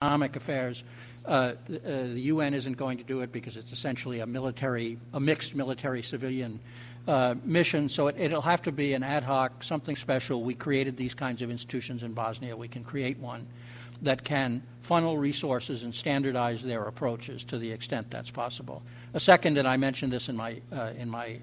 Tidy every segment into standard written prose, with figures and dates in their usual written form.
economic affairs. The UN isn't going to do it because it's essentially a mixed military-civilian mission, so it'll have to be an ad hoc, something special. We created these kinds of institutions in Bosnia. We can create one that can funnel resources and standardize their approaches to the extent that's possible. A second, and I mentioned this in my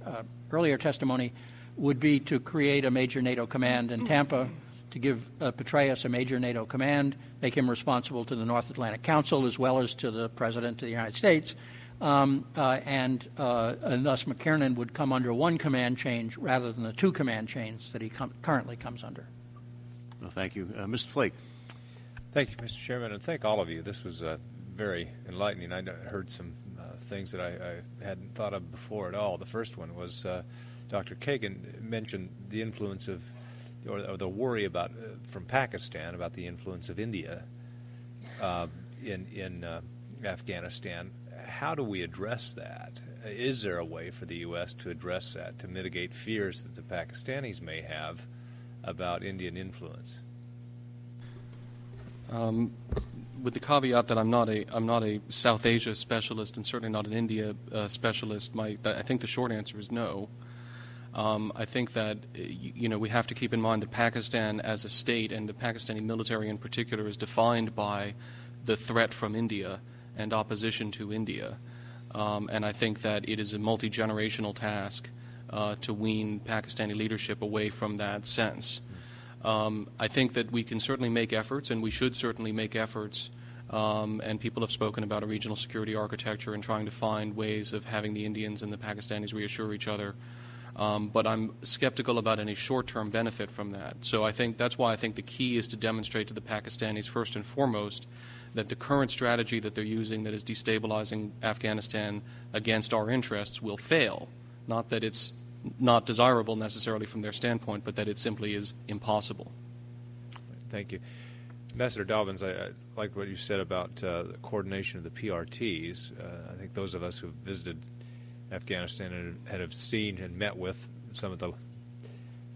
earlier testimony, would be to create a major NATO command in Tampa, to give Petraeus a major NATO command, make him responsible to the North Atlantic Council as well as to the President of the United States, and thus McKiernan would come under one command change rather than the two command chains that he currently comes under. Well, thank you. Mr. Flake. Thank you, Mr. Chairman, and thank all of you. This was very enlightening. I heard some things that I hadn't thought of before at all. The first one was Dr. Kagan mentioned the influence of, or the worry about from Pakistan about the influence of India in Afghanistan. How do we address that? Is there a way for the U.S. to address that, to mitigate fears that the Pakistanis may have about Indian influence? With the caveat that I'm not a South Asia specialist and certainly not an India specialist, I think the short answer is no. I think that we have to keep in mind that Pakistan as a state and the Pakistani military in particular is defined by the threat from India and opposition to India. And I think that it is a multi-generational task to wean Pakistani leadership away from that sense. I think that we can certainly make efforts, and we should certainly make efforts, and people have spoken about a regional security architecture and trying to find ways of having the Indians and the Pakistanis reassure each other. But I'm skeptical about any short-term benefit from that. So I think that's why I think the key is to demonstrate to the Pakistanis first and foremost that the current strategy that they're using that is destabilizing Afghanistan against our interests will fail. Not that it's not desirable necessarily from their standpoint, but that it simply is impossible. Thank you. Ambassador Dobbins, I like what you said about the coordination of the PRTs. I think those of us who have visited Afghanistan and have seen and met with some of the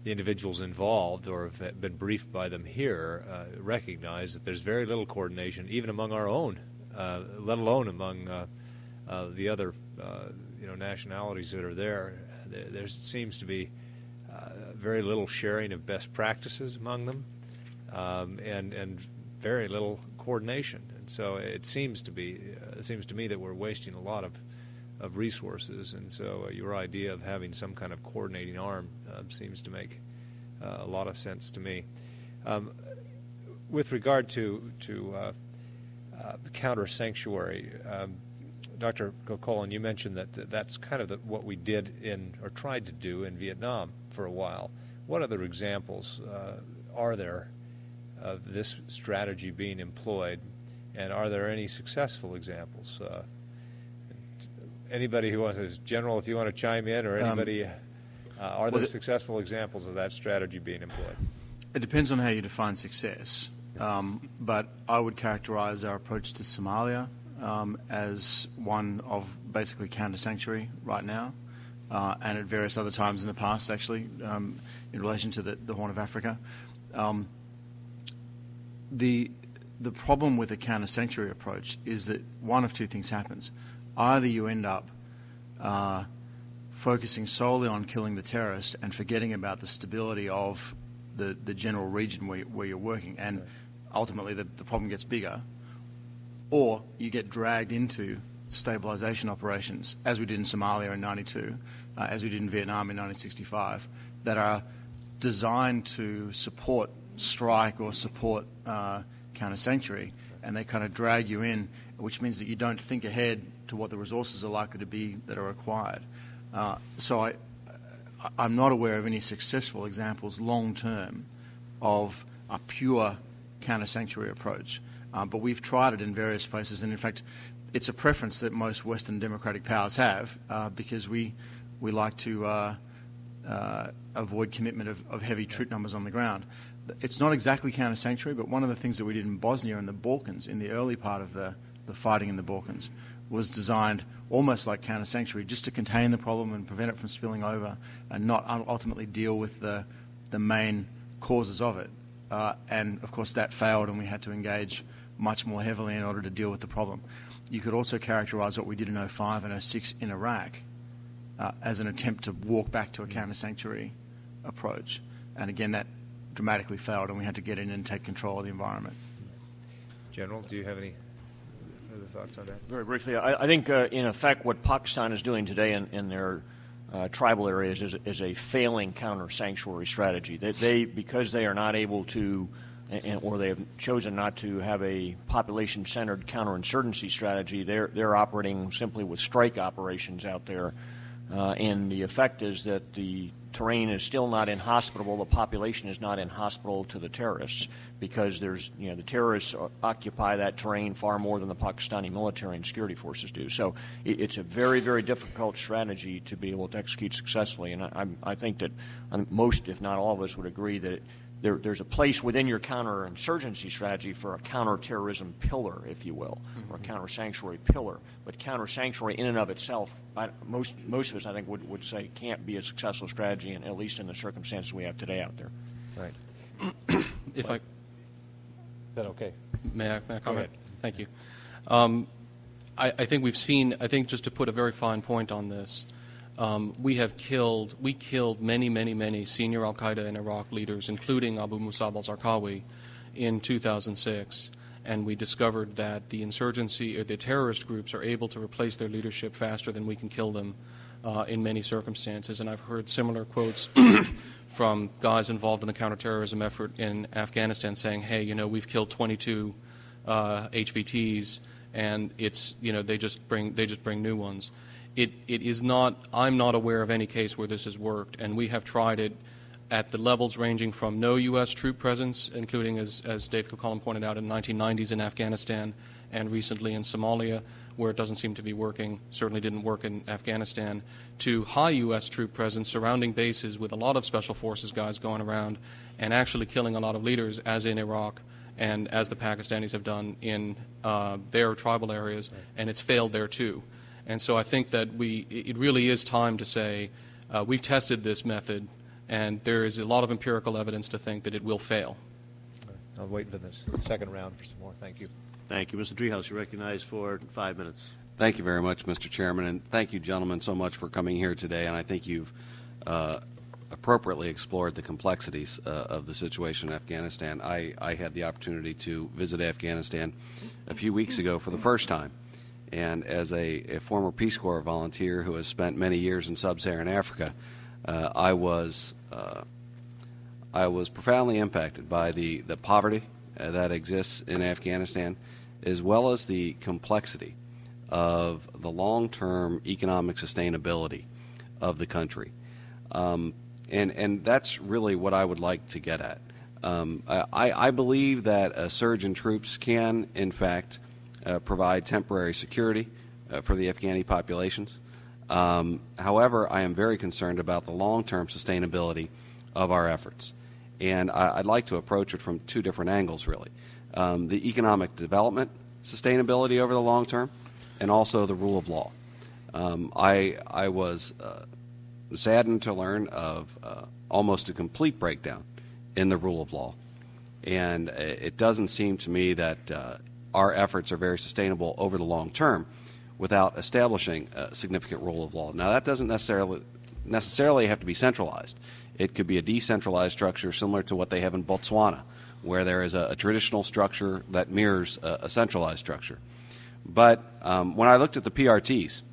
individuals involved or have been briefed by them here recognize that there's very little coordination even among our own, let alone among the other nationalities that are there. There seems to be very little sharing of best practices among them, and very little coordination. And so it seems to me that we're wasting a lot of resources. And so your idea of having some kind of coordinating arm seems to make a lot of sense to me. With regard to counter-sanctuary, Dr. Colin, you mentioned that that's kind of what we did or tried to do in Vietnam for a while. What other examples are there of this strategy being employed, and are there any successful examples? Anybody who wants to, General, if you want to chime in, or anybody, are there successful examples of that strategy being employed? It depends on how you define success, but I would characterize our approach to Somalia as one of basically counter-sanctuary right now, and at various other times in the past, actually, in relation to the Horn of Africa. The problem with a counter-sanctuary approach is that one of two things happens. Either you end up focusing solely on killing the terrorist and forgetting about the stability of the general region where you're working, and ultimately the problem gets bigger, or you get dragged into stabilization operations, as we did in Somalia in 92, as we did in Vietnam in 1965, that are designed to support strike or support counter-sanctuary, and they kind of drag you in, which means that you don't think ahead to what the resources are likely to be that are required. So I'm not aware of any successful examples long-term of a pure counter-sanctuary approach. But we've tried it in various places, and in fact, it's a preference that most Western democratic powers have because we like to avoid commitment of heavy troop numbers on the ground. It's not exactly counter-sanctuary, but one of the things that we did in Bosnia and the Balkans, in the early part of the fighting in the Balkans, was designed almost like counter-sanctuary, just to contain the problem and prevent it from spilling over and not ultimately deal with the main causes of it. And, of course, that failed, and we had to engage much more heavily in order to deal with the problem. You could also characterize what we did in 2005 and 2006 in Iraq as an attempt to walk back to a counter-sanctuary approach. And again, that dramatically failed, and we had to get in and take control of the environment. General, do you have any further thoughts on that? Very briefly, I think, in effect, what Pakistan is doing today in their tribal areas is a failing counter-sanctuary strategy. Because they are not able to, or they have chosen not to have a population-centered counterinsurgency strategy, they're operating simply with strike operations out there. And the effect is that the terrain is still not inhospitable, the population is not inhospitable to the terrorists, because the terrorists occupy that terrain far more than the Pakistani military and security forces do. So it's a very, very difficult strategy to be able to execute successfully, and I think that most, if not all of us, would agree that there's a place within your counterinsurgency strategy for a counterterrorism pillar, if you will, or a counter-sanctuary pillar. But counter-sanctuary in and of itself, most of us, I think, would say can't be a successful strategy, and at least in the circumstances we have today out there. Right. If I Is that okay? may I comment? Go ahead. Thank you. I think we've seen. I think just to put a very fine point on this. We killed many senior al-Qaeda and Iraq leaders, including Abu Musab al-Zarqawi, in 2006, and we discovered that the insurgency, or the terrorist groups, are able to replace their leadership faster than we can kill them in many circumstances. And I've heard similar quotes from guys involved in the counterterrorism effort in Afghanistan saying, hey, we've killed 22 HVTs, and they just bring new ones. It is not. I'm not aware of any case where this has worked, and we have tried it at the levels ranging from no U.S. troop presence, including, as Dave Kilcullen pointed out, in the 1990s in Afghanistan and recently in Somalia, where it doesn't seem to be working, certainly didn't work in Afghanistan, to high U.S. troop presence surrounding bases with a lot of special forces guys going around and actually killing a lot of leaders, as in Iraq and as the Pakistanis have done in their tribal areas, and it's failed there too. And so I think that it really is time to say we've tested this method, and there is a lot of empirical evidence to think that it will fail. I'll wait for this second round for some more. Thank you. Thank you. Mr. Driehaus, you're recognized for 5 minutes. Thank you very much, Mr. Chairman, and thank you, gentlemen, so much for coming here today. And I think you've appropriately explored the complexities of the situation in Afghanistan. I had the opportunity to visit Afghanistan a few weeks ago for the first time. And as a former Peace Corps volunteer who has spent many years in sub-Saharan Africa, I was profoundly impacted by the poverty that exists in Afghanistan, as well as the complexity of the long-term economic sustainability of the country. And that's really what I would like to get at. I believe that a surge in troops can, in fact, provide temporary security for the Afghani populations. However, I am very concerned about the long-term sustainability of our efforts. And I'd like to approach it from two different angles, really. The economic development sustainability over the long term, and also the rule of law. I was saddened to learn of almost a complete breakdown in the rule of law. And it doesn't seem to me that our efforts are very sustainable over the long term without establishing a significant rule of law. Now, that doesn't necessarily have to be centralized. It could be a decentralized structure similar to what they have in Botswana, where there is a traditional structure that mirrors a centralized structure. But when I looked at the PRTs,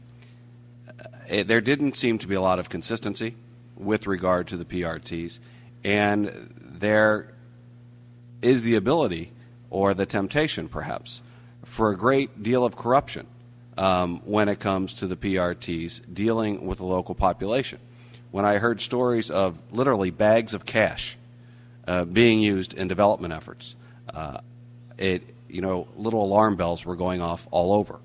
there didn't seem to be a lot of consistency with regard to the PRTs, and there is the ability, or the temptation perhaps, for a great deal of corruption when it comes to the PRTs dealing with the local population. When I heard stories of literally bags of cash being used in development efforts, little alarm bells were going off all over.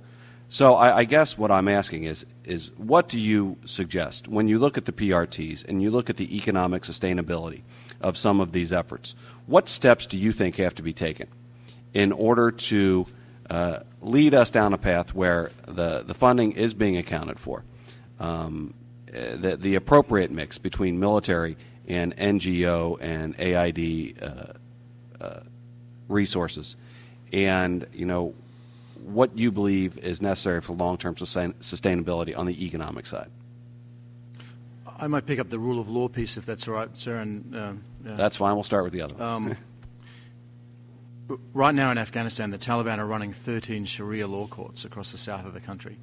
So I guess what I'm asking is what do you suggest when you look at the PRTs and you look at the economic sustainability of some of these efforts? What steps do you think have to be taken in order to lead us down a path where the funding is being accounted for, the appropriate mix between military and NGO and AID resources, and what you believe is necessary for long-term sustainability on the economic side. I might pick up the rule of law piece if that's all right, sir. And that's fine. We'll start with the other one. Right now in Afghanistan, the Taliban are running 13 Sharia law courts across the south of the country.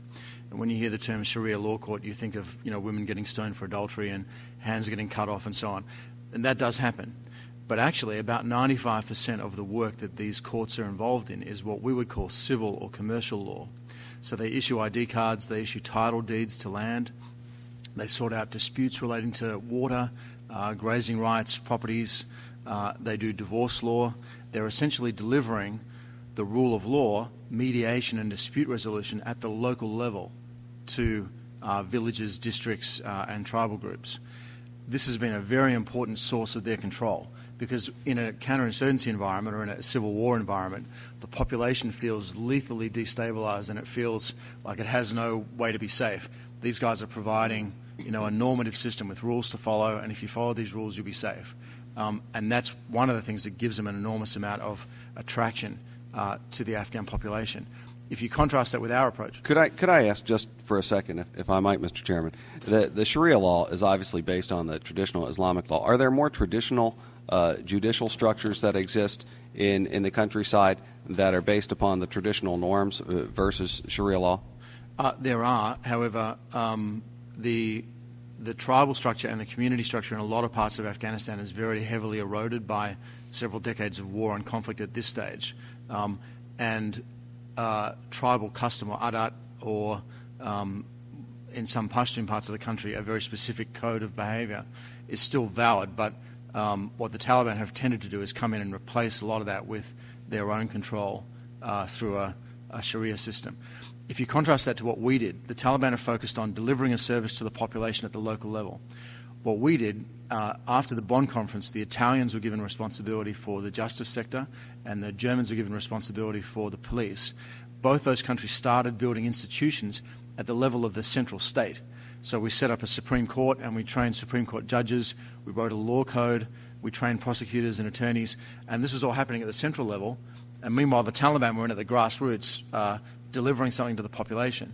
And when you hear the term Sharia law court, you think of women getting stoned for adultery and hands getting cut off and so on. And that does happen. But actually, about 95% of the work that these courts are involved in is what we would call civil or commercial law. So they issue ID cards, they issue title deeds to land, they sort out disputes relating to water, grazing rights, properties, they do divorce law. They're essentially delivering the rule of law, mediation and dispute resolution at the local level to villages, districts, and tribal groups. This has been a very important source of their control because in a counterinsurgency environment or in a civil war environment, the population feels lethally destabilized and it feels like it has no way to be safe. These guys are providing a normative system with rules to follow, and if you follow these rules, you'll be safe. And that's one of the things that gives them an enormous amount of attraction to the Afghan population. If you contrast that with our approach. Could I ask just for a second, if I might, Mr. Chairman? The Sharia law is obviously based on the traditional Islamic law. Are there more traditional judicial structures that exist in the countryside that are based upon the traditional norms versus Sharia law? There are. However, the tribal structure and the community structure in a lot of parts of Afghanistan is very heavily eroded by several decades of war and conflict at this stage. Tribal custom or adat or in some Pashtun parts of the country a very specific code of behavior is still valid, but what the Taliban have tended to do is come in and replace a lot of that with their own control through a Sharia system. If you contrast that to what we did, the Taliban are focused on delivering a service to the population at the local level. What we did, after the Bonn conference, the Italians were given responsibility for the justice sector and the Germans were given responsibility for the police. Both those countries started building institutions at the level of the central state. So we set up a Supreme Court and we trained Supreme Court judges, we wrote a law code, we trained prosecutors and attorneys, and this is all happening at the central level. And meanwhile, the Taliban were in at the grassroots, delivering something to the population.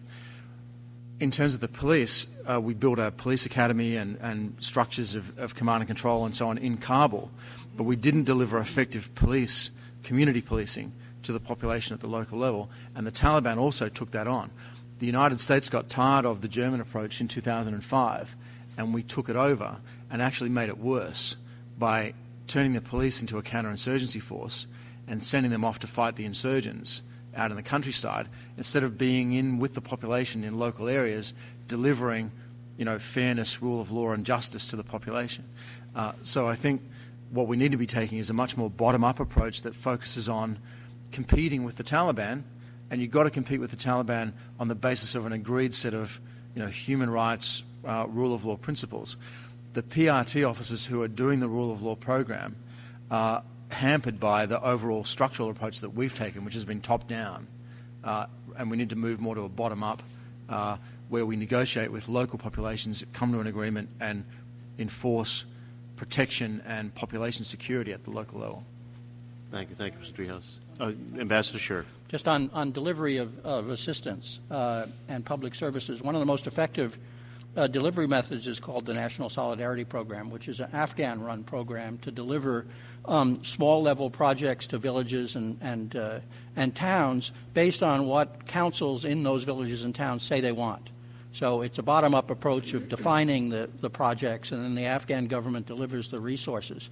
In terms of the police, we built a police academy and structures of command and control and so on in Kabul, but we didn't deliver effective police, community policing, to the population at the local level, and the Taliban also took that on. The United States got tired of the German approach in 2005, and we took it over and actually made it worse by turning the police into a counterinsurgency force and sending them off to fight the insurgents out in the countryside, instead of being in with the population in local areas, delivering, fairness, rule of law and justice to the population. So I think what we need to be taking is a much more bottom-up approach that focuses on competing with the Taliban, and you've got to compete with the Taliban on the basis of an agreed set of human rights, rule of law principles. The PRT officers who are doing the rule of law program are hampered by the overall structural approach that we've taken, which has been top-down, and we need to move more to a bottom-up where we negotiate with local populations, come to an agreement and enforce protection and population security at the local level. Thank you, Mr. Driehaus. Ambassador Scher. Just on delivery of assistance and public services, one of the most effective delivery methods is called the National Solidarity Program, which is an Afghan-run program to deliver small-level projects to villages and towns based on what councils in those villages and towns say they want. So it's a bottom-up approach of defining the projects, and then the Afghan government delivers the resources.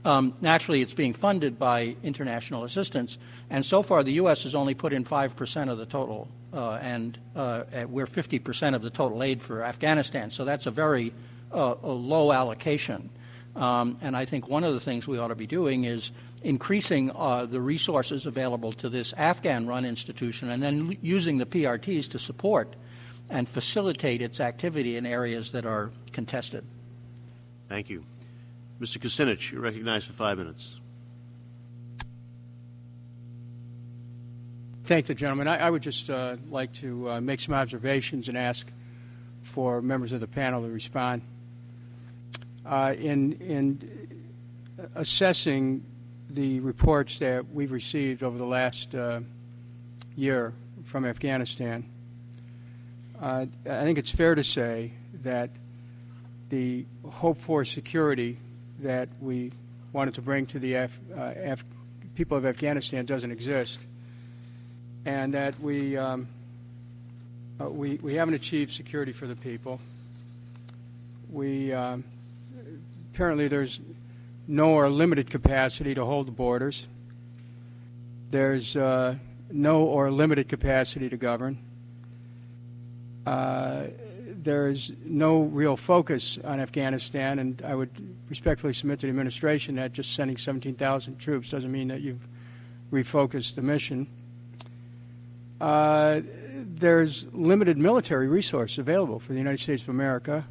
Naturally, it's being funded by international assistance, and so far the U.S. has only put in 5% of the total, and we're 50% of the total aid for Afghanistan, so that's a very a low allocation. And I think one of the things we ought to be doing is increasing the resources available to this Afghan-run institution and then using the PRTs to support and facilitate its activity in areas that are contested. Thank you. Mr. Kucinich, you're recognized for 5 minutes. Thank the gentleman. I would just like to make some observations and ask for members of the panel to respond. In assessing the reports that we've received over the last year from Afghanistan, I think it's fair to say that the hope for security that we wanted to bring to the people of Afghanistan doesn't exist, and that we haven't achieved security for the people. We apparently there's no or limited capacity to hold the borders. There's no or limited capacity to govern. There's no real focus on Afghanistan, and I would respectfully submit to the administration that just sending 17,000 troops doesn't mean that you've refocused the mission. There's limited military resource available for the United States of America.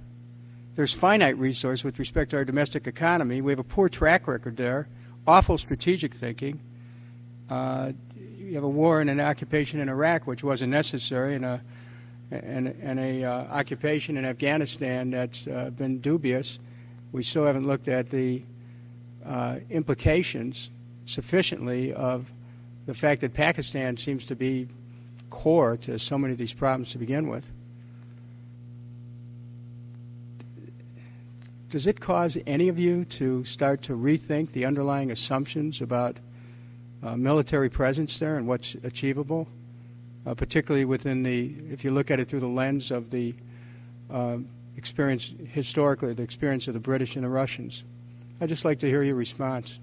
There's finite resource with respect to our domestic economy. We have a poor track record there, awful strategic thinking. You have a war and an occupation in Iraq, which wasn't necessary, and a occupation in Afghanistan that's been dubious. We still haven't looked at the implications sufficiently of the fact that Pakistan seems to be core to so many of these problems to begin with. Does it cause any of you to start to rethink the underlying assumptions about military presence there and what's achievable, particularly within if you look at it through the lens of the experience, historically, the experience of the British and the Russians? I'd just like to hear your response.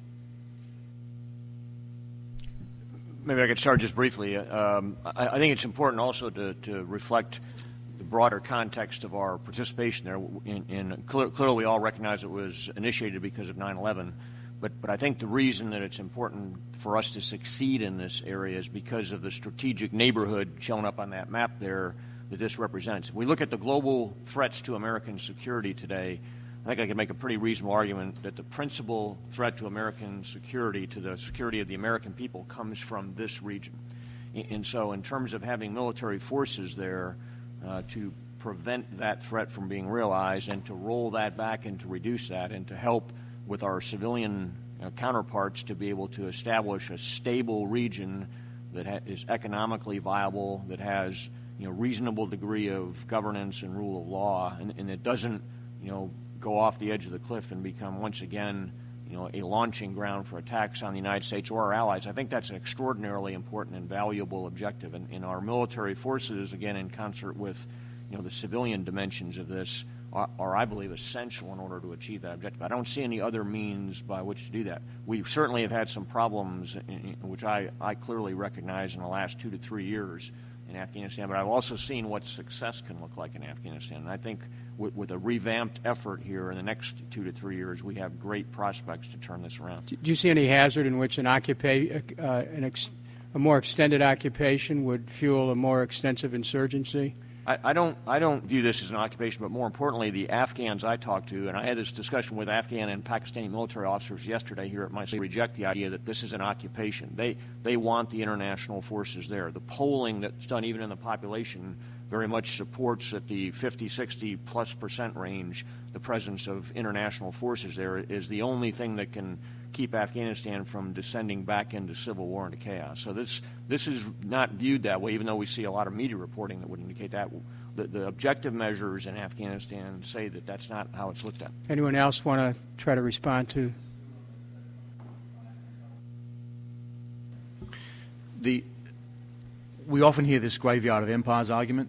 Maybe I could start just briefly. I think it's important also to reflect the broader context of our participation there. Clearly, we all recognize it was initiated because of 9/11, but I think the reason that it's important for us to succeed in this area is because of the strategic neighborhood shown up on that map there that this represents. If we look at the global threats to American security today, I think I can make a pretty reasonable argument that the principal threat to American security, to the security of the American people, comes from this region. And so in terms of having military forces there to prevent that threat from being realized and to roll that back and to reduce that and to help with our civilian counterparts to be able to establish a stable region that is economically viable, that has reasonable degree of governance and rule of law, and it doesn't go off the edge of the cliff and become once again a launching ground for attacks on the United States or our allies. I think that's an extraordinarily important and valuable objective, and our military forces, again in concert with the civilian dimensions of this, are I believe essential in order to achieve that objective. I don't see any other means by which to do that. We certainly have had some problems, which I clearly recognize in the last 2 to 3 years in Afghanistan, but I've also seen what success can look like in Afghanistan. And I think with a revamped effort here in the next 2 to 3 years, we have great prospects to turn this around. Do you see any hazard in which a more extended occupation would fuel a more extensive insurgency? I don't view this as an occupation, but more importantly, the Afghans I talked to, and I had this discussion with Afghan and Pakistani military officers yesterday here at my state, reject the idea that this is an occupation. They want the international forces there. The polling that's done even in the population very much supports at the 50, 60+% range the presence of international forces there is the only thing that can keep Afghanistan from descending back into civil war and chaos. So this is not viewed that way, even though we see a lot of media reporting that would indicate that. The objective measures in Afghanistan say that that's not how it's looked at. Anyone else want to try to respond to? We often hear this graveyard of empires argument.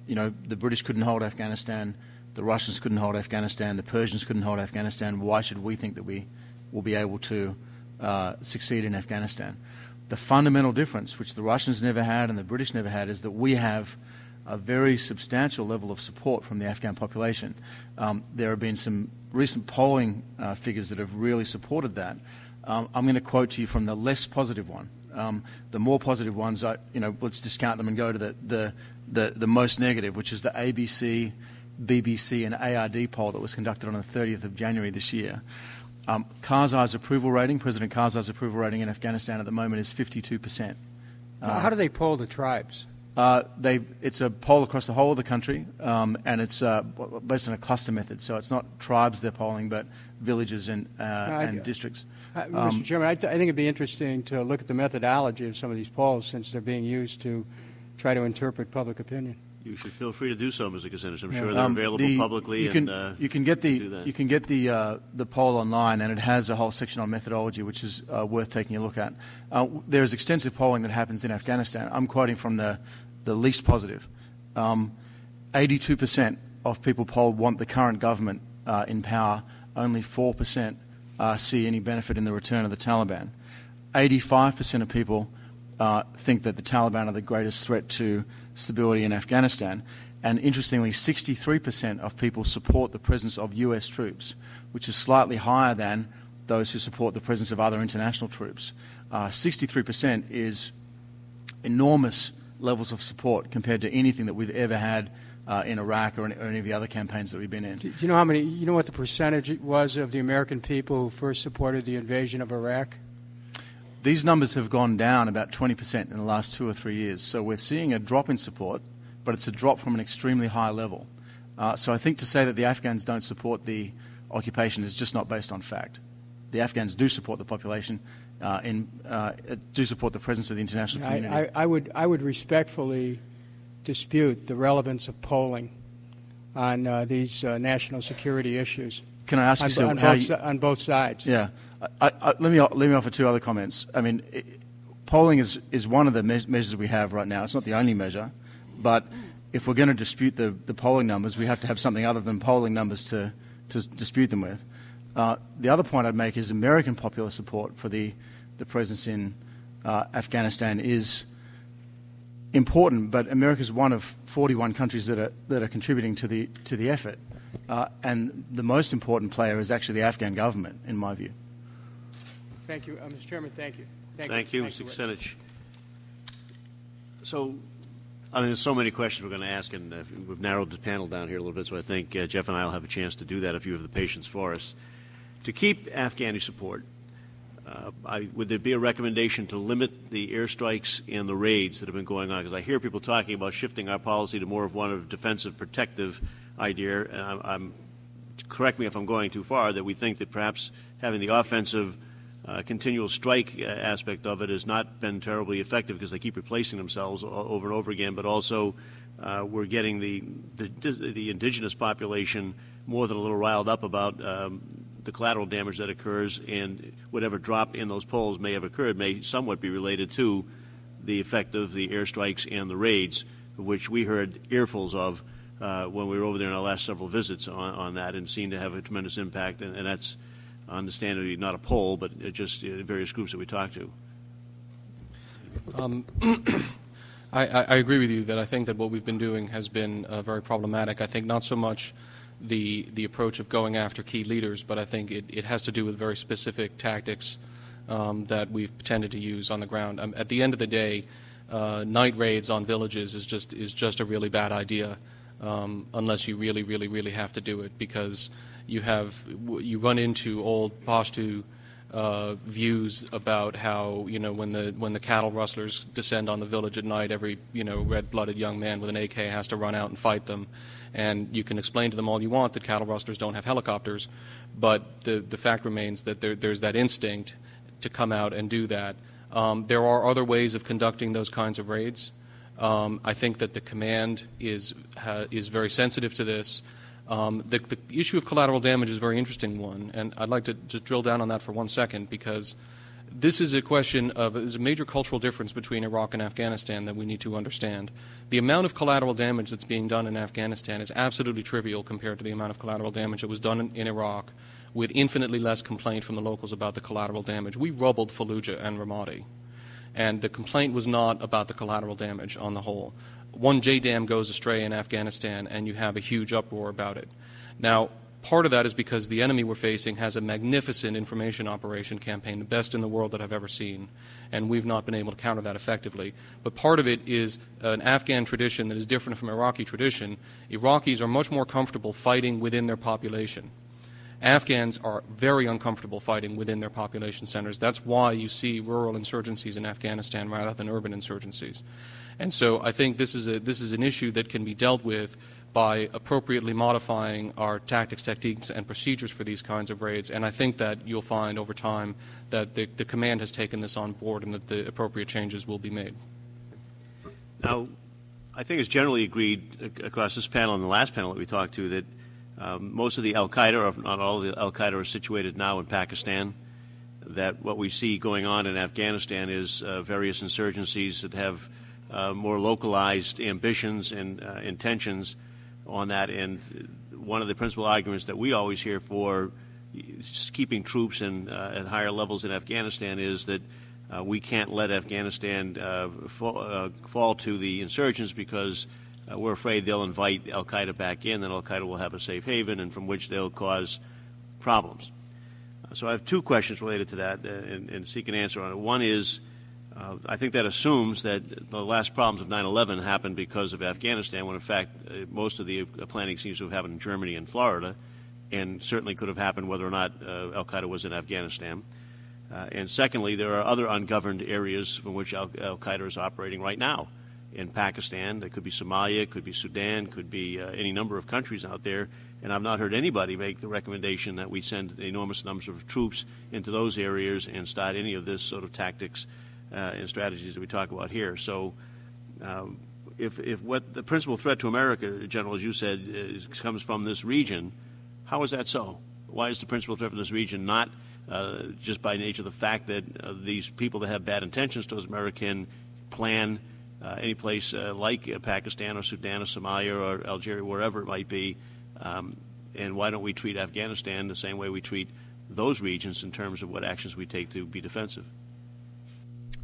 The British couldn't hold Afghanistan, the Russians couldn't hold Afghanistan, the Persians couldn't hold Afghanistan. Why should we think that we will be able to succeed in Afghanistan? The fundamental difference, which the Russians never had and the British never had, is that we have a very substantial level of support from the Afghan population. There have been some recent polling figures that have really supported that. I'm going to quote to you from the less positive one. The more positive ones, let's discount them and go to the most negative, which is the ABC, BBC, and ARD poll that was conducted on the 30th of January this year. Karzai's approval rating, President Karzai's approval rating in Afghanistan at the moment is 52%. How do they poll the tribes? It's a poll across the whole of the country, and it's based on a cluster method. So it's not tribes they're polling, but villages and districts. Mr. Chairman, I think it'd be interesting to look at the methodology of some of these polls, since they're being used to try to interpret public opinion. You should feel free to do so, Mr. Kucinich. I'm sure they're available publicly. You can get the poll online, and it has a whole section on methodology, which is worth taking a look at. There's extensive polling that happens in Afghanistan. I'm quoting from the least positive. 82% of people polled want the current government in power. Only 4% see any benefit in the return of the Taliban. 85% of people think that the Taliban are the greatest threat to stability in Afghanistan. And interestingly, 63% of people support the presence of US troops, which is slightly higher than those who support the presence of other international troops. 63% is enormous levels of support compared to anything that we've ever had in Iraq or any of the other campaigns that we've been in. Do you know you know what the percentage was of the American people who first supported the invasion of Iraq? These numbers have gone down about 20% in the last 2 or 3 years. So we're seeing a drop in support, but it's a drop from an extremely high level. So I think to say that the Afghans don't support the occupation is just not based on fact. The Afghans do support the population, do support the presence of the international community. I would respectfully dispute the relevance of polling on these national security issues. Can I ask you on both sides? Yeah. Let me offer two other comments. I mean, polling is one of the measures we have right now. It's not the only measure, but if we're going to dispute the polling numbers, we have to have something other than polling numbers to dispute them with. The other point I'd make is American popular support for the presence in Afghanistan is important, but America is one of 41 countries that are contributing to the effort, and the most important player is actually the Afghan government, in my view. Thank you, Mr. Chairman. Thank you. Thank you, Mr. Kucinich. So, I mean, there's so many questions we're going to ask, and we've narrowed the panel down here a little bit, so I think Jeff and I will have a chance to do that if you have the patience for us. To keep Afghani support, would there be a recommendation to limit the airstrikes and the raids that have been going on? Because I hear people talking about shifting our policy to more of one of defensive, protective idea, and correct me if I'm going too far, that we think that perhaps having the offensive continual strike aspect of it has not been terribly effective because they keep replacing themselves over and over again, but also we're getting the indigenous population more than a little riled up about the collateral damage that occurs, and whatever drop in those polls may have occurred may somewhat be related to the effect of the airstrikes and the raids, which we heard earfuls of when we were over there in our last several visits on that, and seemed to have a tremendous impact, and that's understandably not a poll, but just various groups that we talked to. I agree with you that I think that what we've been doing has been very problematic. I think not so much the approach of going after key leaders, but I think it has to do with very specific tactics that we've tended to use on the ground. At the end of the day, night raids on villages is just a really bad idea unless you really have to do it, because you run into old Pashto views about how when the cattle rustlers descend on the village at night, every red-blooded young man with an AK has to run out and fight them. And you can explain to them all you want that cattle rustlers don't have helicopters, but the fact remains that there's that instinct to come out and do that. There are other ways of conducting those kinds of raids. I think that the command is very sensitive to this. The issue of collateral damage is a very interesting one, and I'd like to just drill down on that for 1 second, because this is a question of there's a major cultural difference between Iraq and Afghanistan that we need to understand. The amount of collateral damage that's being done in Afghanistan is absolutely trivial compared to the amount of collateral damage that was done in Iraq, with infinitely less complaint from the locals about the collateral damage. We rubbled Fallujah and Ramadi, and the complaint was not about the collateral damage on the whole. One JDAM goes astray in Afghanistan, and you have a huge uproar about it. Now, part of that is because the enemy we're facing has a magnificent information operation campaign, the best in the world that I've ever seen, and we've not been able to counter that effectively. But part of it is an Afghan tradition that is different from Iraqi tradition. Iraqis are much more comfortable fighting within their population. Afghans are very uncomfortable fighting within their population centers. That's why you see rural insurgencies in Afghanistan rather than urban insurgencies. And so I think this is an issue that can be dealt with by appropriately modifying our tactics, techniques, and procedures for these kinds of raids. And I think that you'll find over time that the command has taken this on board and that the appropriate changes will be made. Now, I think it's generally agreed across this panel and the last panel that we talked to that most of the al-Qaeda, or if not all of the al-Qaeda, are situated now in Pakistan, that what we see going on in Afghanistan is various insurgencies that have more localized ambitions and intentions on that. And one of the principal arguments that we always hear for keeping troops at higher levels in Afghanistan is that we can't let Afghanistan fall to the insurgents because we're afraid they'll invite al-Qaeda back in, and al-Qaeda will have a safe haven, and from which they'll cause problems. So I have two questions related to that and seek an answer on it. One is, I think that assumes that the last problems of 9/11 happened because of Afghanistan, when in fact most of the planning seems to have happened in Germany and Florida, and certainly could have happened whether or not al-Qaeda was in Afghanistan. And secondly, there are other ungoverned areas from which al-Qaeda is operating right now. In Pakistan, it could be Somalia, it could be Sudan, could be any number of countries out there, and I've not heard anybody make the recommendation that we send enormous numbers of troops into those areas and start any of this sort of tactics and strategies that we talk about here. So if what the principal threat to America, General, as you said, comes from this region, how is that so? Why is the principal threat from this region not just by nature of the fact that these people that have bad intentions towards America can plan any place like Pakistan or Sudan or Somalia or Algeria, wherever it might be, and why don't we treat Afghanistan the same way we treat those regions in terms of what actions we take to be defensive?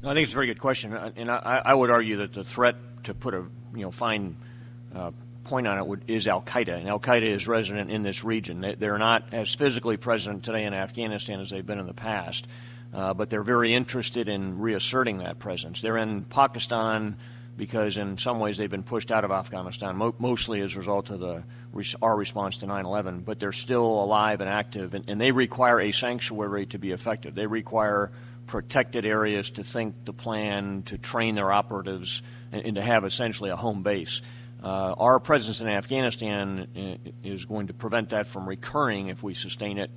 I think it's a very good question, and I would argue that the threat, to put a fine point on it, is al-Qaeda, and al-Qaeda is resident in this region. They're not as physically present today in Afghanistan as they've been in the past, but they're very interested in reasserting that presence. They're in Pakistan because in some ways they've been pushed out of Afghanistan, mostly as a result of our response to 9/11, but they're still alive and active, and they require a sanctuary to be effective. They require protected areas to think, to plan, to train their operatives, and to have essentially a home base. Our presence in Afghanistan is going to prevent that from recurring if we sustain it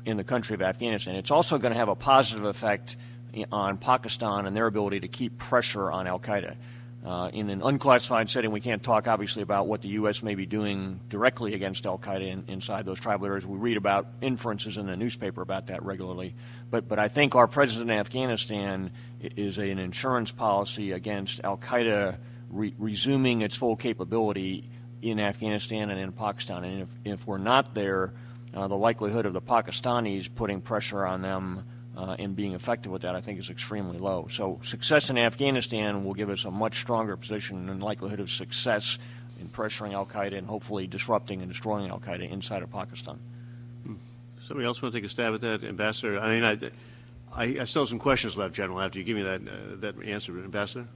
in the country of Afghanistan. It's also going to have a positive effect on Pakistan and their ability to keep pressure on al-Qaeda. In an unclassified setting, we can't talk, obviously, about what the U.S. may be doing directly against al-Qaeda inside those tribal areas. We read about inferences in the newspaper about that regularly. But I think our presence in Afghanistan is an insurance policy against al-Qaeda resuming its full capability in Afghanistan and in Pakistan. And if we're not there, the likelihood of the Pakistanis putting pressure on them and being effective with that, I think, is extremely low. So success in Afghanistan will give us a much stronger position and likelihood of success in pressuring al-Qaeda and hopefully disrupting and destroying al-Qaeda inside of Pakistan. Somebody else want to take a stab at that, Ambassador? I mean, I still have some questions left, General, after you give me that answer, Ambassador.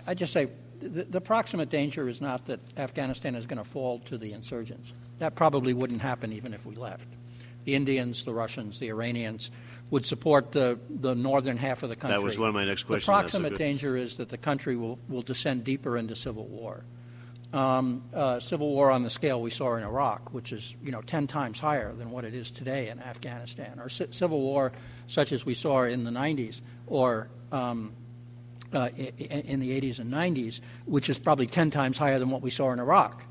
I just say the proximate danger is not that Afghanistan is going to fall to the insurgents. That probably wouldn't happen even if we left. The Indians, the Russians, the Iranians would support the northern half of the country. That was one of my next questions. The proximate danger is that the country will descend deeper into civil war. Civil war on the scale we saw in Iraq, which is 10 times higher than what it is today in Afghanistan, or civil war such as we saw in the 90s or in the 80s and 90s, which is probably 10 times higher than what we saw in Iraq.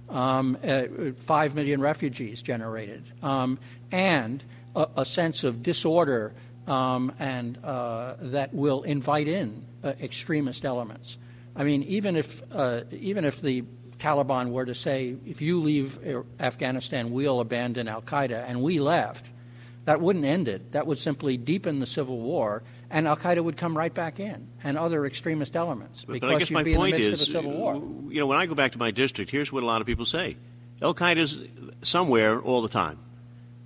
5 million refugees generated, and a sense of disorder and that will invite in extremist elements. I mean, even if the Taliban were to say, if you leave Afghanistan, we'll abandon al-Qaeda, and we left, that wouldn't end it. That would simply deepen the civil war, and al-Qaeda would come right back in, and other extremist elements, because you'd be in the midst of a civil war. When I go back to my district, here's what a lot of people say. Al-Qaeda's somewhere all the time.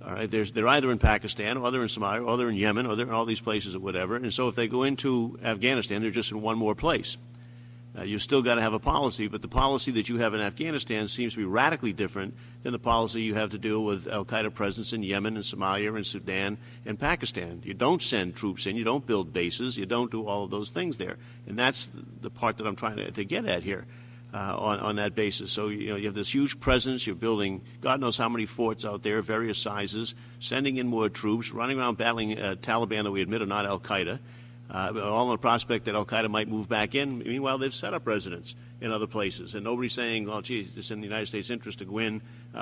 All right, they're either in Pakistan, or they're in Somalia, or they're in Yemen, or they're in all these places or whatever. And so if they go into Afghanistan, they're just in one more place. You've still got to have a policy, but the policy that you have in Afghanistan seems to be radically different than the policy you have to deal with al-Qaeda presence in Yemen and Somalia and Sudan and Pakistan. You don't send troops in. You don't build bases. You don't do all of those things there. And that's the part that I'm trying to get at here. on that basis. So, you have this huge presence. You're building God knows how many forts out there, various sizes, sending in more troops, running around battling Taliban that we admit are not al-Qaeda, all on the prospect that al-Qaeda might move back in. Meanwhile, they've set up residence in other places. And nobody's saying, well, geez, it's in the United States' interest to go in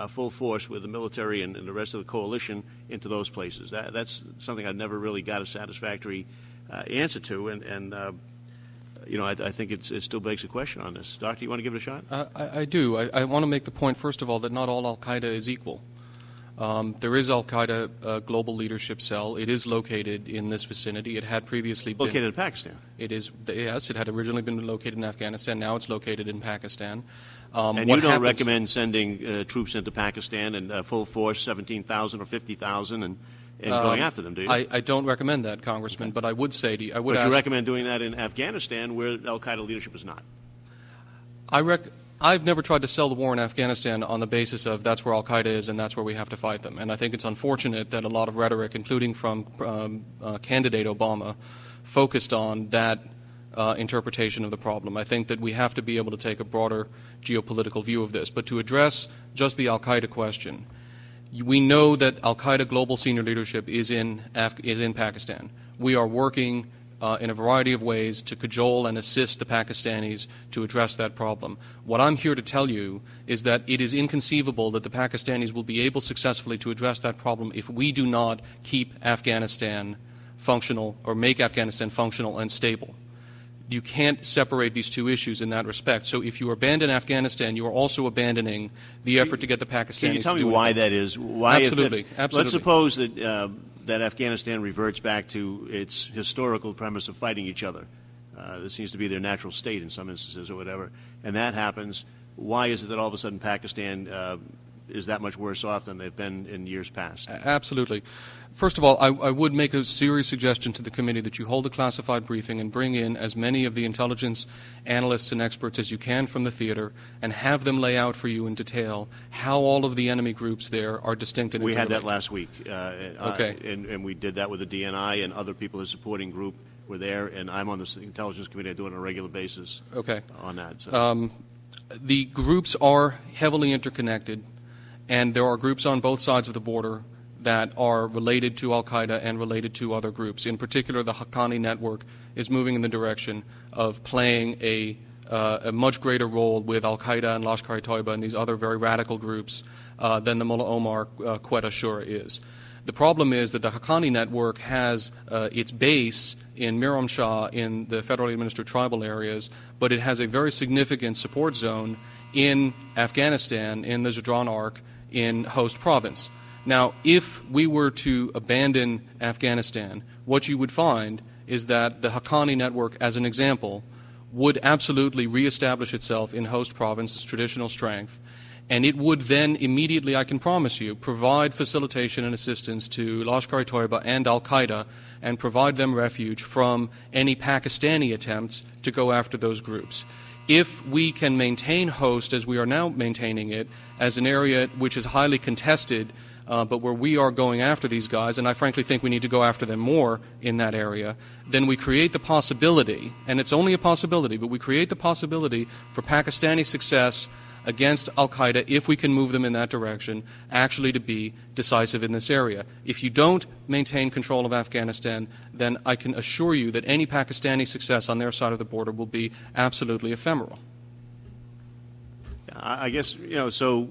full force with the military and the rest of the coalition into those places. That's something I've never really got a satisfactory answer to. I think it still begs a question on this. Doctor, you want to give it a shot? I do. I want to make the point, first of all, that not all al-Qaeda is equal. There is al-Qaeda Global Leadership Cell. It is located in this vicinity. It had previously been located in Pakistan. It is, yes. It had originally been located in Afghanistan. Now it's located in Pakistan. And you don't recommend sending troops into Pakistan and full force, 17,000 or 50,000, and going after them, do you? I don't recommend that, Congressman, but I would say to you, But you recommend doing that in Afghanistan, where al-Qaeda leadership is not. I've never tried to sell the war in Afghanistan on the basis of that's where al-Qaeda is and that's where we have to fight them. And I think it's unfortunate that a lot of rhetoric, including from candidate Obama, focused on that interpretation of the problem. I think that we have to be able to take a broader geopolitical view of this. But to address just the al-Qaeda question, we know that al-Qaeda global senior leadership is in Pakistan. We are working in a variety of ways to cajole and assist the Pakistanis to address that problem. What I'm here to tell you is that it is inconceivable that the Pakistanis will be able successfully to address that problem if we do not keep Afghanistan functional or make Afghanistan functional and stable. You can't separate these two issues in that respect. So if you abandon Afghanistan, you are also abandoning the effort to get the Pakistanis to do it. Can you tell me why that is? Why absolutely. Let's suppose that Afghanistan reverts back to its historical premise of fighting each other. This seems to be their natural state in some instances or whatever. And that happens. Why is it that all of a sudden Pakistan is that much worse off than they've been in years past? Absolutely. First of all, I would make a serious suggestion to the committee that you hold a classified briefing and bring in as many of the intelligence analysts and experts as you can from the theater and have them lay out for you in detail how all of the enemy groups there are distinct and interrelated. We had that last week. Okay. And we did that with the DNI and other people, his supporting group were there, and I'm on the intelligence committee. I do it on a regular basis on that. So. The groups are heavily interconnected, and there are groups on both sides of the border that are related to al-Qaeda and related to other groups. In particular, the Haqqani network is moving in the direction of playing a much greater role with al-Qaeda and Lashkar-e-Toiba and these other very radical groups than the Mullah Omar Quetta Shura is. The problem is that the Haqqani network has its base in Miram Shah in the federally administered tribal areas, but it has a very significant support zone in Afghanistan, in the Zadran Arc, in Host Province. Now, if we were to abandon Afghanistan, what you would find is that the Haqqani network, as an example, would absolutely reestablish itself in Host Province's traditional strength, and it would then immediately, I can promise you, provide facilitation and assistance to Lashkar-e-Toiba and al-Qaeda and provide them refuge from any Pakistani attempts to go after those groups. If we can maintain Host, as we are now maintaining it, as an area which is highly contested, but where we are going after these guys, and I frankly think we need to go after them more in that area, then we create the possibility, and it's only a possibility, but we create the possibility for Pakistani success against al-Qaeda, if we can move them in that direction, actually to be decisive in this area. If you don't maintain control of Afghanistan, then I can assure you that any Pakistani success on their side of the border will be absolutely ephemeral. I guess, so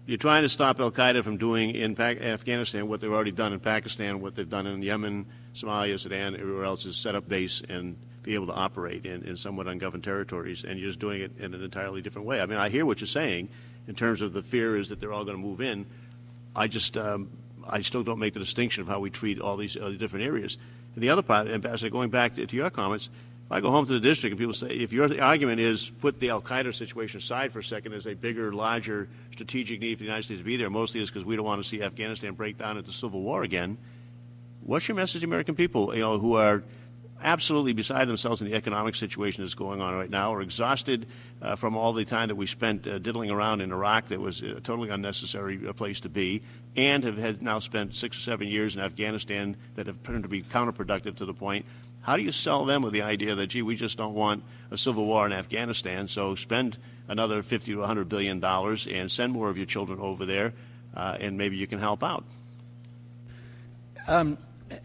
you're trying to stop al-Qaeda from doing in Afghanistan what they've already done in Pakistan, what they've done in Yemen, Somalia, Sudan, everywhere else is set up base and be able to operate in somewhat ungoverned territories, and you're just doing it in an entirely different way. I mean, I hear what you're saying in terms of the fear is that they're all going to move in. I still don't make the distinction of how we treat all these other different areas. And the other part, Ambassador, going back to your comments, if I go home to the district and people say, if your argument is put the al-Qaeda situation aside for a second as a bigger, larger strategic need for the United States to be there, mostly is because we don't want to see Afghanistan break down into civil war again, what's your message to American people, who are absolutely beside themselves in the economic situation that's going on right now, are exhausted from all the time that we spent diddling around in Iraq that was a totally unnecessary place to be, and have now spent 6 or 7 years in Afghanistan that have turned to be counterproductive to the point How do you sell them with the idea that, gee, we just don't want a civil war in Afghanistan, so spend another $50 to $100 billion and send more of your children over there, and maybe you can help out?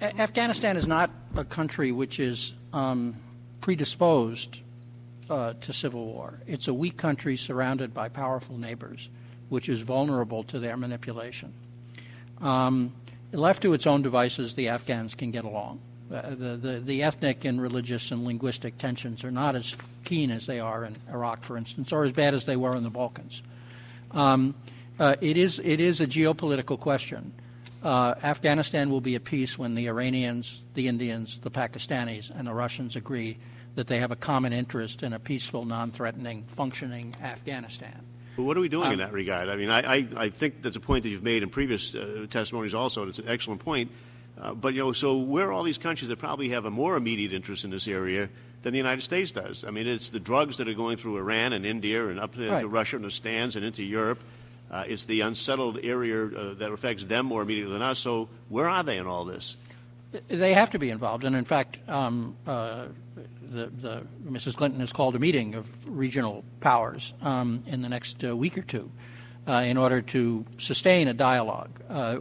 Afghanistan is not a country which is predisposed to civil war. It's a weak country surrounded by powerful neighbors, which is vulnerable to their manipulation. Left to its own devices, the Afghans can get along. The ethnic and religious and linguistic tensions are not as keen as they are in Iraq, for instance, or as bad as they were in the Balkans. It is a geopolitical question. Afghanistan will be at peace when the Iranians, the Indians, the Pakistanis, and the Russians agree that they have a common interest in a peaceful, non-threatening, functioning Afghanistan. But what are we doing in that regard? I mean, I think that's a point that you've made in previous testimonies also, and it's an excellent point. But, so where are all these countries that probably have a more immediate interest in this area than the United States does? I mean, it's the drugs that are going through Iran and India and up into Russia and the stands and into Europe. It's the unsettled area that affects them more immediately than us. So where are they in all this? They have to be involved. And, in fact, Mrs. Clinton has called a meeting of regional powers in the next week or two in order to sustain a dialogue.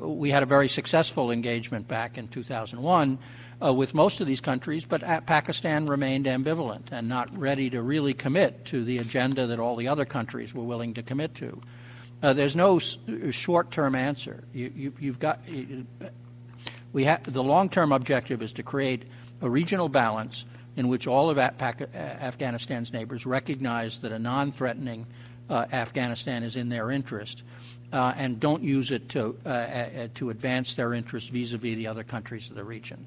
We had a very successful engagement back in 2001 with most of these countries, but Pakistan remained ambivalent and not ready to really commit to the agenda that all the other countries were willing to commit to. There's no short-term answer. The long-term objective is to create a regional balance in which all of Afghanistan's neighbors recognize that a non-threatening Afghanistan is in their interest and don't use it to advance their interest vis-a-vis the other countries of the region.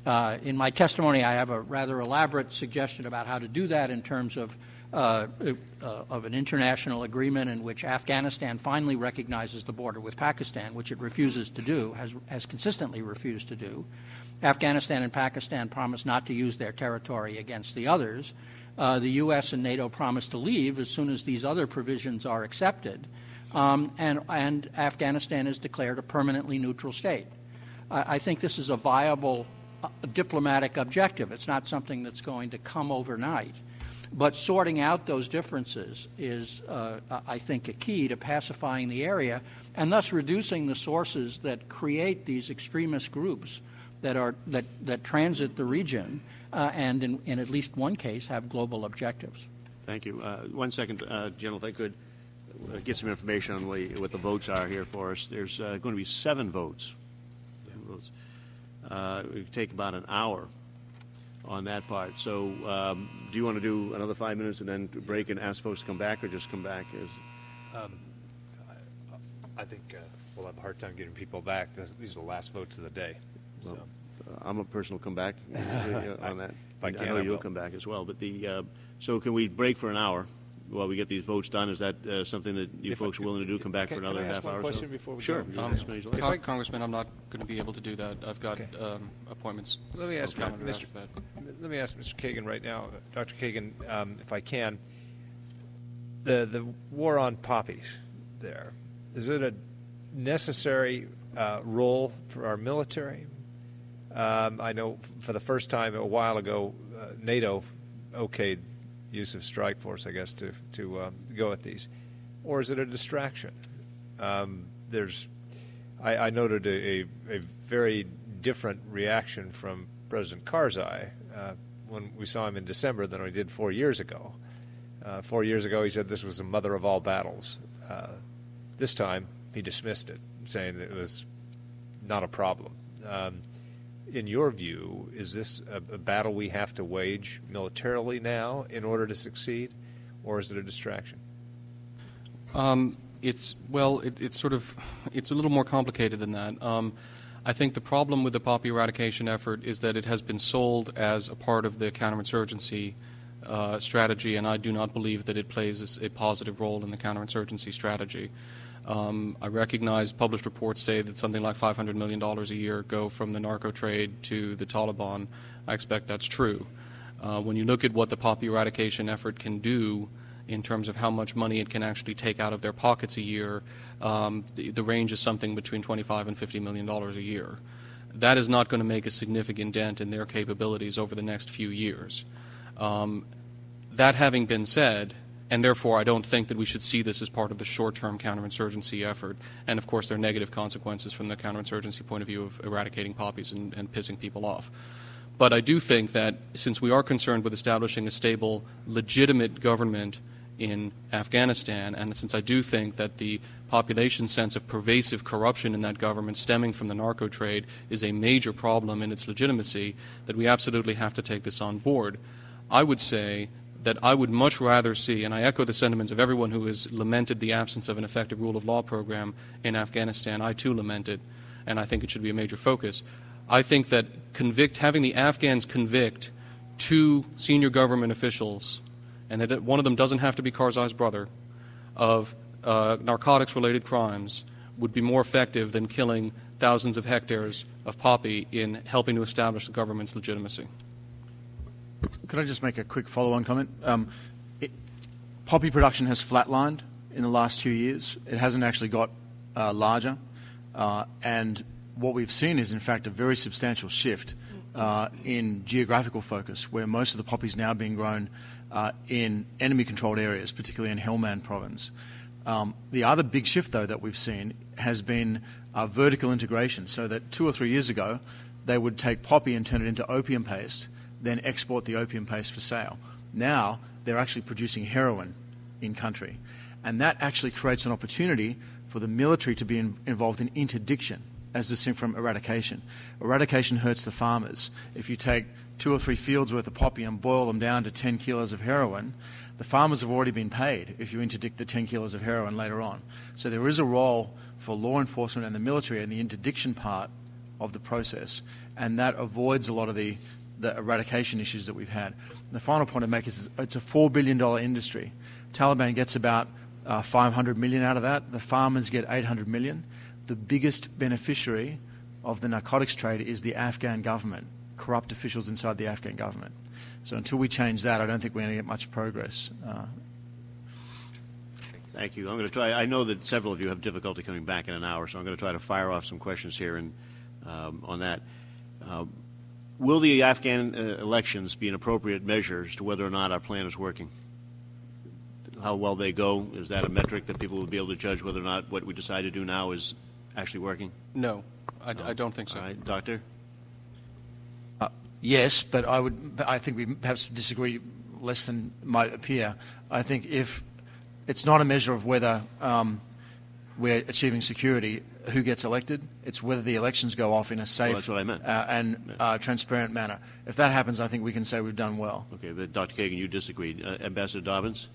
In my testimony, I have a rather elaborate suggestion about how to do that in terms of an international agreement in which Afghanistan finally recognizes the border with Pakistan, which it refuses to do, has consistently refused to do. Afghanistan and Pakistan promise not to use their territory against the others. The U.S. and NATO promise to leave as soon as these other provisions are accepted, and Afghanistan is declared a permanently neutral state. I think this is a viable diplomatic objective. It's not something that's going to come overnight. But sorting out those differences is, I think, a key to pacifying the area and thus reducing the sources that create these extremist groups that transit the region and in at least one case have global objectives. Thank you. 1 second, General, if I could get some information on what the votes are here for us. There's going to be 7 votes. It would take about an hour on that part. So do you want to do another 5 minutes and then break and ask folks to come back, or just come back? I think we'll have a hard time getting people back. These are the last votes of the day. So. I'm a person who'll come back on that. I know you'll come back as well. But so can we break for an hour while we get these votes done? Is that something that you folks are willing to do? Come back for another half hour or so? Sure. Congressman, I'm not going to be able to do that. I've got appointments. Let me ask Mr. Kagan right now, Dr. Kagan, if I can. The war on poppies there, is it a necessary role for our military? I know for the first time a while ago, NATO okayed use of strike force, I guess, to go at these, or is it a distraction? I noted a very different reaction from President Karzai when we saw him in December than we did 4 years ago. 4 years ago, he said this was the mother of all battles. This time, he dismissed it, saying it was not a problem. In your view, is this a battle we have to wage militarily now in order to succeed, or is it a distraction? It's a little more complicated than that. I think the problem with the poppy eradication effort is that it has been sold as a part of the counterinsurgency strategy, and I do not believe that it plays a positive role in the counterinsurgency strategy. I recognize published reports say that something like $500 million a year go from the narco trade to the Taliban. I expect that's true. When you look at what the poppy eradication effort can do in terms of how much money it can actually take out of their pockets a year, the range is something between $25 and $50 million a year. that is not going to make a significant dent in their capabilities over the next few years. That having been said, and therefore I don't think that we should see this as part of the short-term counterinsurgency effort, and of course there are negative consequences from the counterinsurgency point of view of eradicating poppies and pissing people off. But I do think that since we are concerned with establishing a stable, legitimate government in Afghanistan, and since I do think that the population's sense of pervasive corruption in that government stemming from the narco trade is a major problem in its legitimacy, that we absolutely have to take this on board. I would say that I would much rather see, and I echo the sentiments of everyone who has lamented the absence of an effective rule of law program in Afghanistan. I too lament it, and I think it should be a major focus. I think that having the Afghans convict 2 senior government officials, and that one of them doesn't have to be Karzai's brother, of narcotics-related crimes would be more effective than killing thousands of hectares of poppy in helping to establish the government's legitimacy. Could I just make a quick follow-on comment? Poppy production has flatlined in the last 2 years. It hasn't actually got larger. And what we've seen is, in fact, a very substantial shift in geographical focus, where most of the poppy is now being grown in enemy-controlled areas, particularly in Helmand province. The other big shift, though, that we've seen has been vertical integration, so that 2 or 3 years ago they would take poppy and turn it into opium paste, then export the opium paste for sale. Now they're actually producing heroin in country. And that actually creates an opportunity for the military to be involved in interdiction as distinct from eradication. Eradication hurts the farmers. If you take 2 or 3 fields worth of poppy and boil them down to 10 kilos of heroin, the farmers have already been paid if you interdict the 10 kilos of heroin later on. So there is a role for law enforcement and the military in the interdiction part of the process, and that avoids a lot of the eradication issues that we've had. The final point I make is it's a $4 billion industry. Taliban gets about 500 million out of that. The farmers get 800 million. The biggest beneficiary of the narcotics trade is the Afghan government, corrupt officials inside the Afghan government. So until we change that, I don't think we're going to get much progress. Thank you. I'm going to try. I know that several of you have difficulty coming back in an hour, so I'm going to try to fire off some questions here and on that. Will the Afghan elections be an appropriate measure as to whether or not our plan is working? How well they go, is that a metric that people will be able to judge whether or not what we decide to do now is actually working? No, I don't think so. All right, Doctor? Yes, but I think we perhaps disagree less than might appear. I think if it's not a measure of whether we're achieving security, who gets elected, it's whether the elections go off in a safe that's what I meant. and transparent manner. If that happens, I think we can say we've done well. Okay, but Dr. Kagan, you disagreed. Ambassador Dobbins?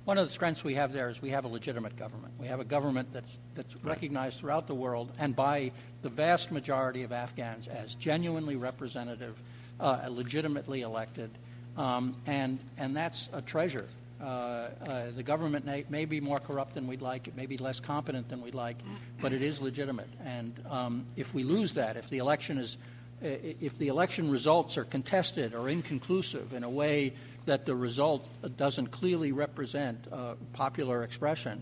One of the strengths we have there is we have a legitimate government. We have a government that's recognized throughout the world and by the vast majority of Afghans as genuinely representative, legitimately elected, and that's a treasure. The government may be more corrupt than we'd like, it may be less competent than we'd like, but it is legitimate. And if we lose that, if the election results are contested or inconclusive in a way that the result doesn't clearly represent popular expression,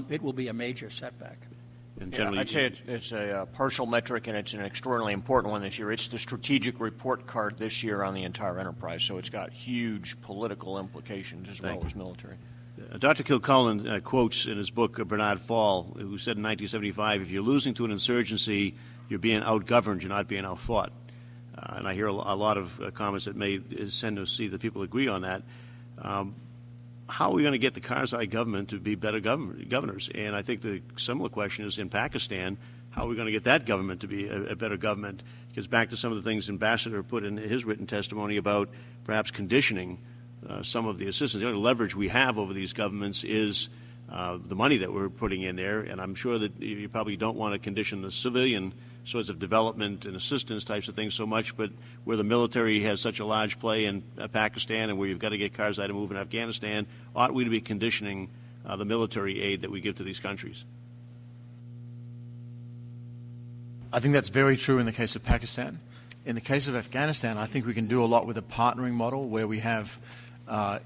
it will be a major setback. I'd say it's a partial metric, and it's an extraordinarily important one this year. It's the strategic report card this year on the entire enterprise, so it's got huge political implications as well as military. Dr. Kilcullen quotes in his book Bernard Fall, who said in 1975, if you're losing to an insurgency, you're being outgoverned, you're not being outfought. And I hear a lot of comments that may send to see that people agree on that. How are we going to get the Karzai government to be better governors? And I think the similar question is in Pakistan, how are we going to get that government to be a better government? Because back to some of the things Ambassador put in his written testimony about perhaps conditioning some of the assistance. The only leverage we have over these governments is the money that we're putting in there, and I'm sure that you probably don't want to condition the civilian sorts of development and assistance types of things so much, but where the military has such a large play in Pakistan and where you've got to get Karzai to move in Afghanistan, ought we to be conditioning the military aid that we give to these countries? I think that's very true in the case of Pakistan. In the case of Afghanistan, I think we can do a lot with a partnering model where we have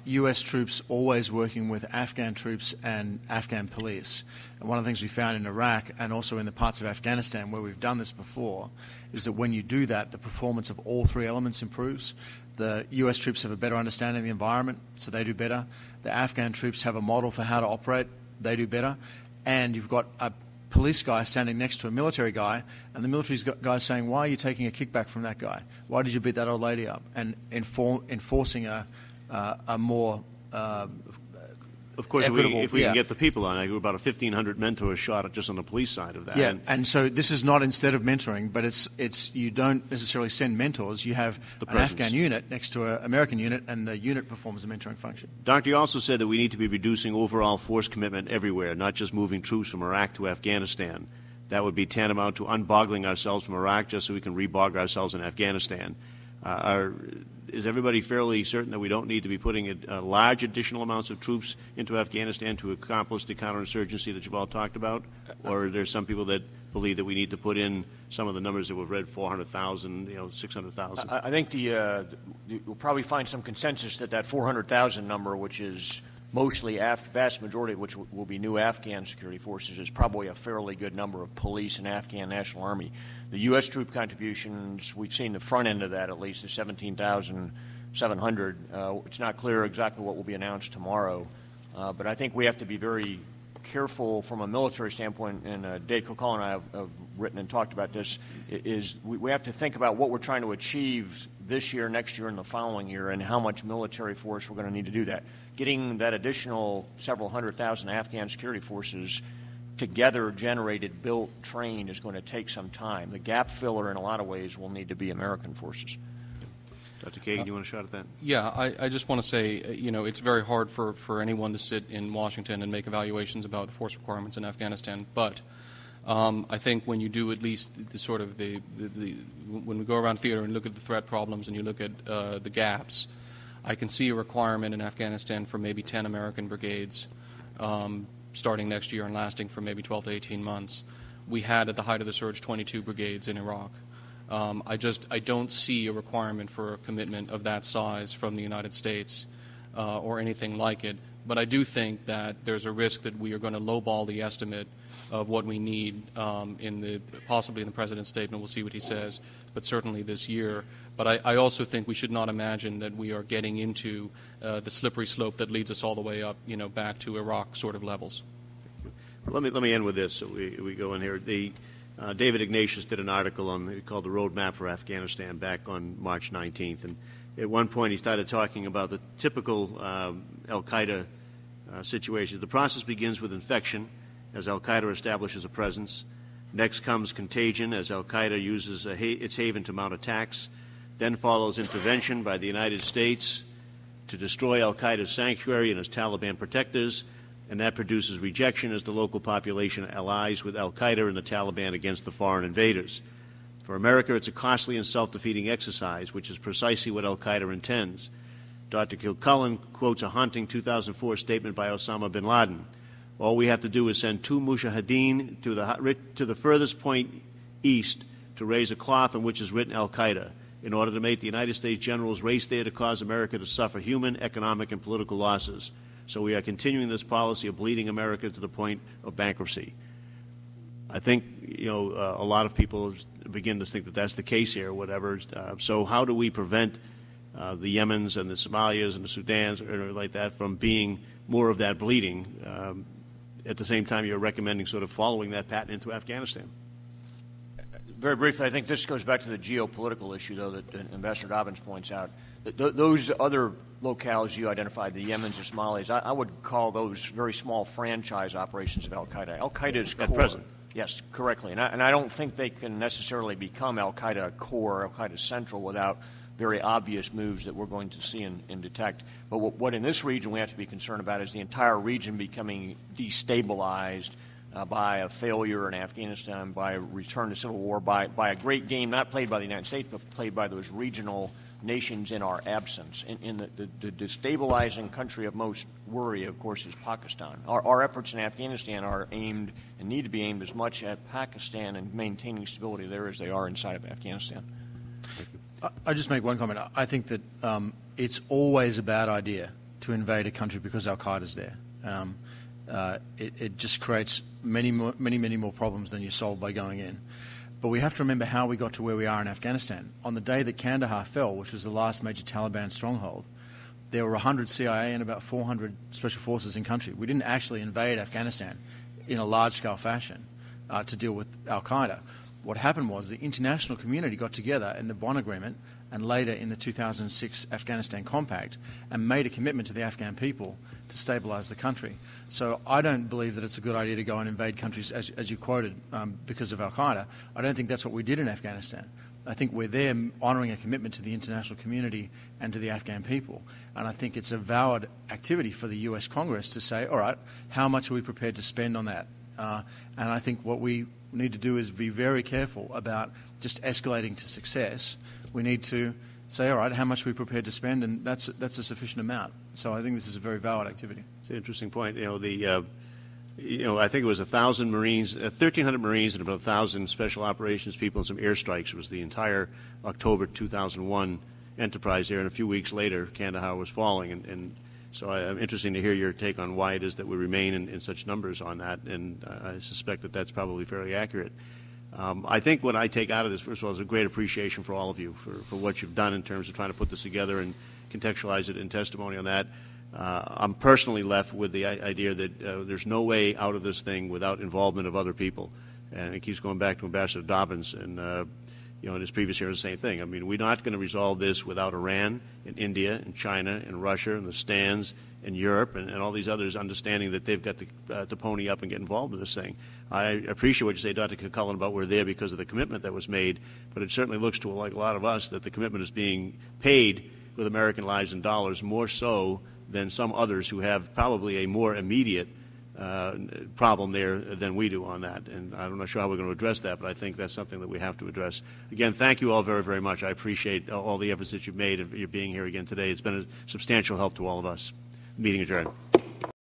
U.S. troops always working with Afghan troops and Afghan police. And one of the things we found in Iraq and also in the parts of Afghanistan where we've done this before is that when you do that, the performance of all three elements improves. The U.S. troops have a better understanding of the environment, so they do better. The Afghan troops have a model for how to operate, they do better. And you've got a police guy standing next to a military guy, and the military guy saying, why are you taking a kickback from that guy? Why did you beat that old lady up? And enforcing a more of course, if we yeah. can get the people on, I grew about a 1,500 mentors shot just on the police side of that. Yeah, and so this is not instead of mentoring, but it's you don't necessarily send mentors. You have an Afghan unit next to an American unit, and the unit performs a mentoring function. Doctor, you also said that we need to be reducing overall force commitment everywhere, not just moving troops from Iraq to Afghanistan. That would be tantamount to unboggling ourselves from Iraq just so we can rebog ourselves in Afghanistan. Is everybody fairly certain that we don't need to be putting large additional amounts of troops into Afghanistan to accomplish the counterinsurgency that you've all talked about? Or are there some people that believe that we need to put in some of the numbers that we've read, 400,000, 600,000? I think you'll probably find some consensus that 400,000 number, which is mostly vast majority of which will be new Afghan security forces, is probably a fairly good number of police and Afghan National Army. The U.S. troop contributions, we've seen the front end of that at least, the 17,700. It's not clear exactly what will be announced tomorrow, but I think we have to be very careful from a military standpoint, and Dave Kilcullen and I have written and talked about this, is we have to think about what we're trying to achieve this year, next year, and the following year, and how much military force we're going to need to do that. Getting that additional several 100,000 Afghan security forces together, generated, built, trained, is going to take some time. The gap filler in a lot of ways will need to be American forces. Dr. Kagan, you want a shot at that? Yeah, I just want to say, it's very hard for anyone to sit in Washington and make evaluations about the force requirements in Afghanistan, but I think when you do at least when we go around theater and look at the threat problems and you look at the gaps, I can see a requirement in Afghanistan for maybe 10 American brigades starting next year and lasting for maybe 12 to 18 months. We had, at the height of the surge, 22 brigades in Iraq. I don't see a requirement for a commitment of that size from the United States or anything like it. But I do think that there's a risk that we are going to lowball the estimate of what we need possibly in the President's statement. We'll see what he says, but certainly this year. But I also think we should not imagine that we are getting into the slippery slope that leads us all the way up, back to Iraq sort of levels. Let me end with this. So we go in here. David Ignatius did an article called "The Roadmap for Afghanistan" back on March 19th, and at one point he started talking about the typical Al-Qaeda situation. The process begins with infection, as Al-Qaeda establishes a presence. Next comes contagion, as Al-Qaeda uses its haven to mount attacks. Then follows intervention by the United States to destroy Al-Qaeda's sanctuary and its Taliban protectors, and that produces rejection as the local population allies with Al-Qaeda and the Taliban against the foreign invaders. For America, it's a costly and self-defeating exercise, which is precisely what Al-Qaeda intends. Dr. Kilcullen quotes a haunting 2004 statement by Osama bin Laden. All we have to do is send 2 mujahideen to the furthest point east to raise a cloth on which is written Al-Qaeda, in order to make the United States generals race there to cause America to suffer human, economic, and political losses. So we are continuing this policy of bleeding America to the point of bankruptcy. I think, a lot of people begin to think that that's the case here, or whatever. So how do we prevent the Yemens and the Somalias and the Sudans or like that from being more of that bleeding? At the same time, you're recommending sort of following that pattern into Afghanistan. Very briefly, I think this goes back to the geopolitical issue, though, that Ambassador Dobbins points out. Those other locales you identified, the Yemens, the Somalis, I would call those very small franchise operations of Al-Qaeda. Al-Qaeda's core. At present. Yes, correctly. And I don't think they can necessarily become Al-Qaeda core, Al-Qaeda central, without very obvious moves that we're going to see and detect. But what in this region we have to be concerned about is the entire region becoming destabilized by a failure in Afghanistan, by a return to civil war, by a great game not played by the United States but played by those regional nations in our absence. In the destabilizing country of most worry, of course, is Pakistan. Our efforts in Afghanistan are aimed and need to be aimed as much at Pakistan and maintaining stability there as they are inside of Afghanistan. Thank you. I just make one comment. I think that it's always a bad idea to invade a country because Al-Qaeda's there. It just creates many more problems than you solve by going in. But we have to remember how we got to where we are in Afghanistan. On the day that Kandahar fell, which was the last major Taliban stronghold, there were 100 CIA and about 400 special forces in country. We didn't actually invade Afghanistan in a large-scale fashion to deal with Al-Qaeda. What happened was the international community got together in the Bonn Agreement and later in the 2006 Afghanistan Compact and made a commitment to the Afghan people to stabilize the country. So I don't believe that it's a good idea to go and invade countries, as you quoted, because of Al-Qaeda. I don't think that's what we did in Afghanistan. I think we're there honouring a commitment to the international community and to the Afghan people. And I think it's a valid activity for the US Congress to say, all right, how much are we prepared to spend on that? And I think what we need to do is be very careful about just escalating to success. We need to say, all right, how much are we prepared to spend, and that's a sufficient amount. So I think this is a very valid activity. It's an interesting point. I think it was 1,000 Marines, 1,300 Marines, and about 1,000 special operations people and some airstrikes. It was the entire October 2001 enterprise there, and a few weeks later, Kandahar was falling. And so I'm interested to hear your take on why it is that we remain in such numbers on that, and I suspect that that's probably fairly accurate. I think what I take out of this, first of all, is a great appreciation for all of you for what you've done in terms of trying to put this together and contextualize it in testimony on that. I'm personally left with the idea that there's no way out of this thing without involvement of other people. And it keeps going back to Ambassador Dobbins, and in his previous hearing, the same thing. I mean, we're not going to resolve this without Iran and India and China and Russia and the Stans and Europe and all these others understanding that they've got to pony up and get involved in this thing. I appreciate what you say, Dr. Cullen, about we're there because of the commitment that was made, but it certainly looks to like a lot of us that the commitment is being paid with American lives and dollars more so than some others who have probably a more immediate problem there than we do on that. And I'm not sure how we're going to address that, but I think that's something that we have to address. Again, thank you all very, very much. I appreciate all the efforts that you've made and your being here again today. It's been a substantial help to all of us. Meeting adjourned.